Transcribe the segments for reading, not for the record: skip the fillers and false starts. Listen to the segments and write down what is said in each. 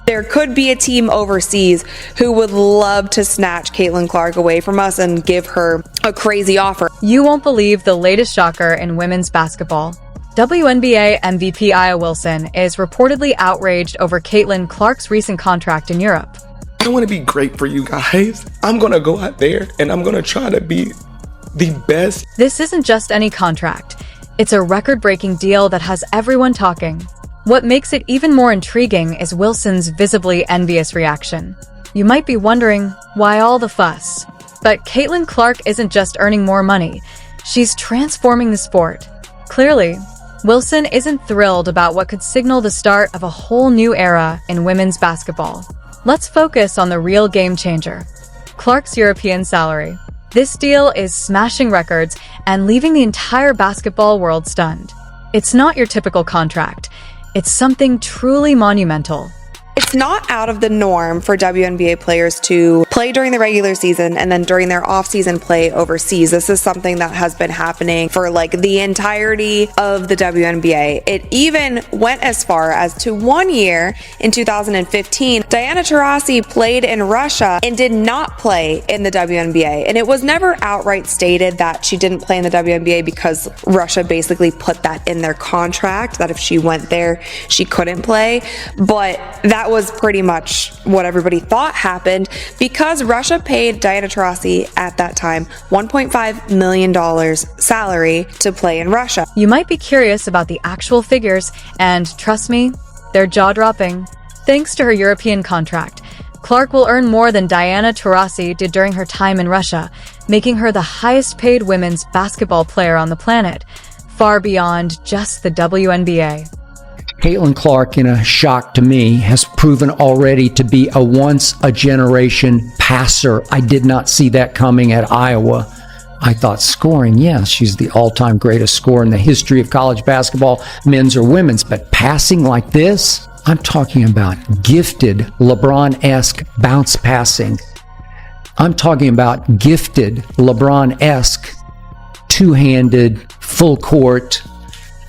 There could be a team overseas who would love to snatch Caitlin Clark away from us and give her a crazy offer. You won't believe the latest shocker in women's basketball. WNBA MVP Aya Wilson is reportedly outraged over Caitlin Clark's recent contract in Europe. I want to be great for you guys. I'm going to go out there and I'm going to try to be the best. This isn't just any contract. It's a record-breaking deal that has everyone talking. What makes it even more intriguing is Wilson's visibly envious reaction. You might be wondering, why all the fuss? But Caitlin Clark isn't just earning more money. She's transforming the sport. Clearly, Wilson isn't thrilled about what could signal the start of a whole new era in women's basketball. Let's focus on the real game changer, Clark's European salary. This deal is smashing records and leaving the entire basketball world stunned. It's not your typical contract. It's something truly monumental. It's not out of the norm for WNBA players to play during the regular season and then during their off-season play overseas. This is something that has been happening for like the entirety of the WNBA. It even went as far as to 1 year in 2015, Diana Taurasi played in Russia and did not play in the WNBA. And it was never outright stated that she didn't play in the WNBA because Russia basically put that in their contract, that if she went there, she couldn't play. But that was pretty much what everybody thought happened because Russia paid Diana Taurasi at that time $1.5 million salary to play in Russia. You might be curious about the actual figures, and trust me, they're jaw-dropping. Thanks to her European contract, Clark will earn more than Diana Taurasi did during her time in Russia, making her the highest-paid women's basketball player on the planet, far beyond just the WNBA. Caitlin Clark, in a shock to me, has proven already to be a once-a-generation passer. I did not see that coming at Iowa. I thought scoring, yeah, she's the all-time greatest scorer in the history of college basketball, men's or women's. But passing like this, I'm talking about gifted LeBron-esque bounce passing. I'm talking about gifted LeBron-esque two-handed, full-court,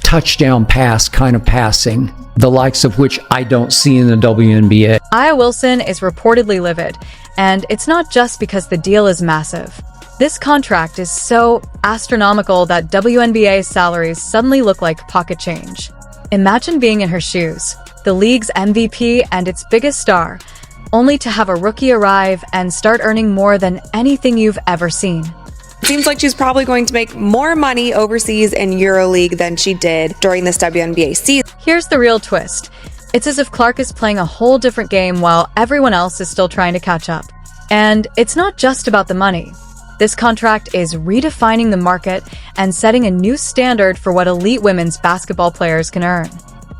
touchdown pass kind of passing, the likes of which I don't see in the WNBA. Aya Wilson is reportedly livid, and it's not just because the deal is massive. This contract is so astronomical that WNBA salaries suddenly look like pocket change. Imagine being in her shoes, the league's MVP and its biggest star, only to have a rookie arrive and start earning more than anything you've ever seen. Seems like she's probably going to make more money overseas in EuroLeague than she did during this WNBA season. Here's the real twist. It's as if Clark is playing a whole different game while everyone else is still trying to catch up. And it's not just about the money. This contract is redefining the market and setting a new standard for what elite women's basketball players can earn.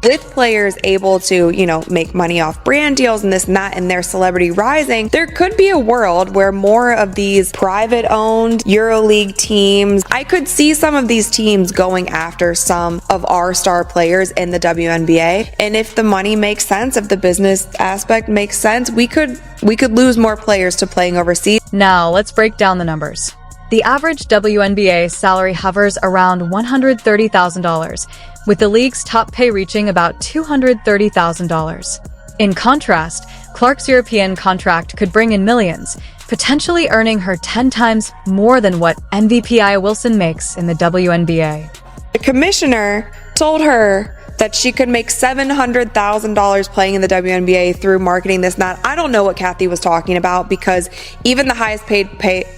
With players able to, make money off brand deals and this and that and their celebrity rising, there could be a world where more of these private-owned EuroLeague teams, I could see some of these teams going after some of our star players in the WNBA. And if the money makes sense, if the business aspect makes sense, we could lose more players to playing overseas. Now, let's break down the numbers. The average WNBA salary hovers around $130,000, with the league's top pay reaching about $230,000. In contrast, Clark's European contract could bring in millions, potentially earning her 10 times more than what MVP Aya Wilson makes in the WNBA. The commissioner told her that she could make $700,000 playing in the WNBA through marketing this and that. I don't know what Kathy was talking about because even the highest paid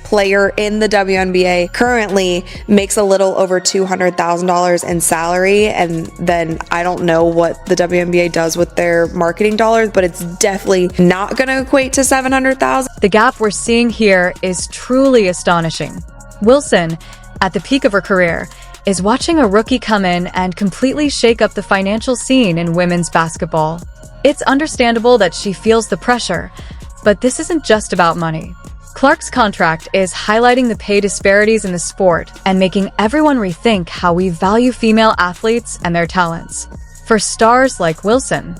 player in the WNBA currently makes a little over $200,000 in salary. And then I don't know what the WNBA does with their marketing dollars, but it's definitely not going to equate to $700,000. The gap we're seeing here is truly astonishing. Wilson, at the peak of her career, is watching a rookie come in and completely shake up the financial scene in women's basketball. It's understandable that she feels the pressure, but this isn't just about money. Clark's contract is highlighting the pay disparities in the sport and making everyone rethink how we value female athletes and their talents. For stars like Wilson,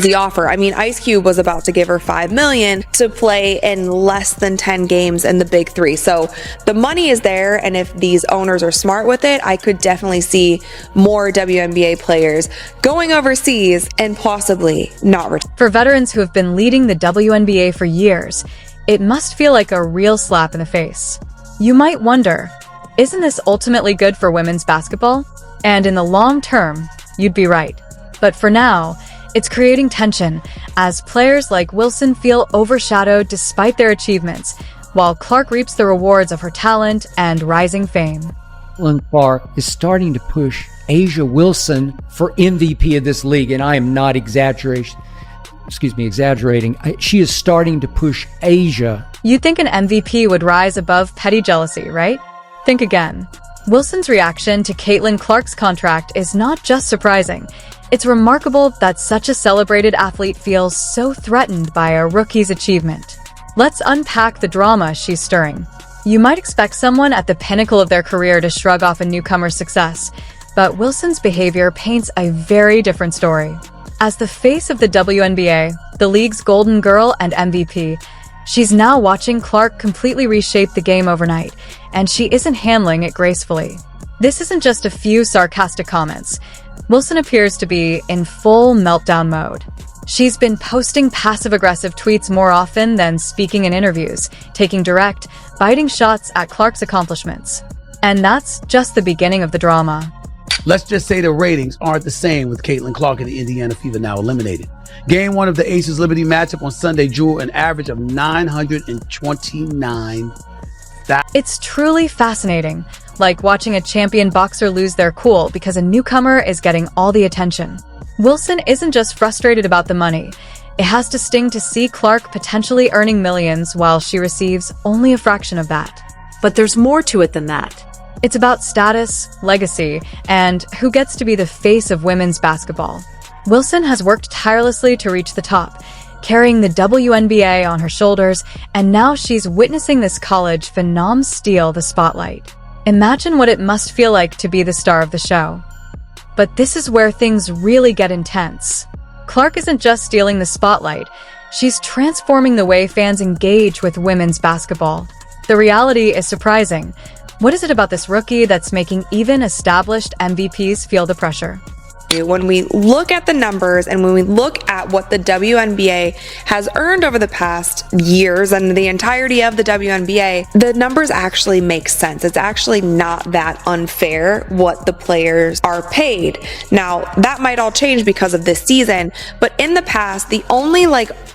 the offer. I mean, Ice Cube was about to give her $5 million to play in less than 10 games in the big three. So the money is there. And if these owners are smart with it, I could definitely see more WNBA players going overseas and possibly not returning. For veterans who have been leading the WNBA for years, it must feel like a real slap in the face. You might wonder, isn't this ultimately good for women's basketball? And in the long term, you'd be right. But for now, it's creating tension as players like Wilson feel overshadowed despite their achievements, while Clark reaps the rewards of her talent and rising fame. Caitlin Clark is starting to push Asia Wilson for MVP of this league, and I am not exaggerating. She is starting to push Asia. You'd think an MVP would rise above petty jealousy, right? Think again. Wilson's reaction to Caitlin Clark's contract is not just surprising. It's remarkable that such a celebrated athlete feels so threatened by a rookie's achievement. Let's unpack the drama she's stirring. You might expect someone at the pinnacle of their career to shrug off a newcomer's success, but Wilson's behavior paints a very different story. As the face of the WNBA, the league's golden girl and MVP, she's now watching Clark completely reshape the game overnight, and she isn't handling it gracefully. This isn't just a few sarcastic comments. Wilson appears to be in full meltdown mode. She's been posting passive-aggressive tweets more often than speaking in interviews, taking direct, biting shots at Clark's accomplishments. And that's just the beginning of the drama. Let's just say the ratings aren't the same with Caitlin Clark and the Indiana Fever now eliminated. Game 1 of the Aces Liberty matchup on Sunday drew an average of 929. It's truly fascinating, like watching a champion boxer lose their cool because a newcomer is getting all the attention. Wilson isn't just frustrated about the money. It has to sting to see Clark potentially earning millions while she receives only a fraction of that. But there's more to it than that. It's about status, legacy, and who gets to be the face of women's basketball. Wilson has worked tirelessly to reach the top, carrying the WNBA on her shoulders, and now she's witnessing this college phenom steal the spotlight. Imagine what it must feel like to be the star of the show. But this is where things really get intense. Clark isn't just stealing the spotlight, she's transforming the way fans engage with women's basketball. The reality is surprising. What is it about this rookie that's making even established MVPs feel the pressure? When we look at the numbers and when we look at what the WNBA has earned over the past years and the entirety of the WNBA, the numbers actually make sense. It's actually not that unfair what the players are paid. Now, that might all change because of this season, but in the past, the only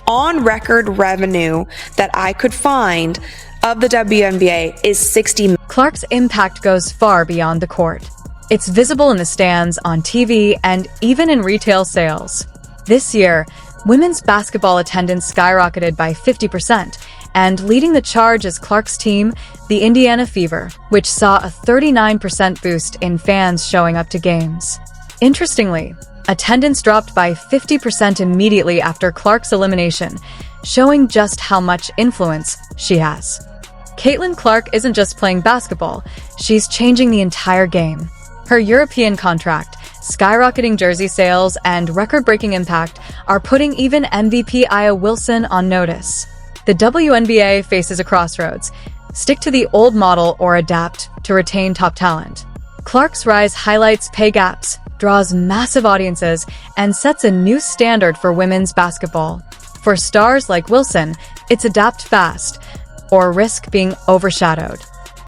on record revenue that I could find of the WNBA is $60 million. Clark's impact goes far beyond the court. It's visible in the stands, on TV, and even in retail sales. This year, women's basketball attendance skyrocketed by 50%, and leading the charge is Clark's team, the Indiana Fever, which saw a 39% boost in fans showing up to games. Interestingly, attendance dropped by 50% immediately after Clark's elimination, showing just how much influence she has. Caitlin Clark isn't just playing basketball, she's changing the entire game. Her European contract, skyrocketing jersey sales, and record-breaking impact are putting even MVP Aya Wilson on notice. The WNBA faces a crossroads. Stick to the old model or adapt to retain top talent. Clark's rise highlights pay gaps, draws massive audiences, and sets a new standard for women's basketball. For stars like Wilson, it's adapt fast, or risk being overshadowed.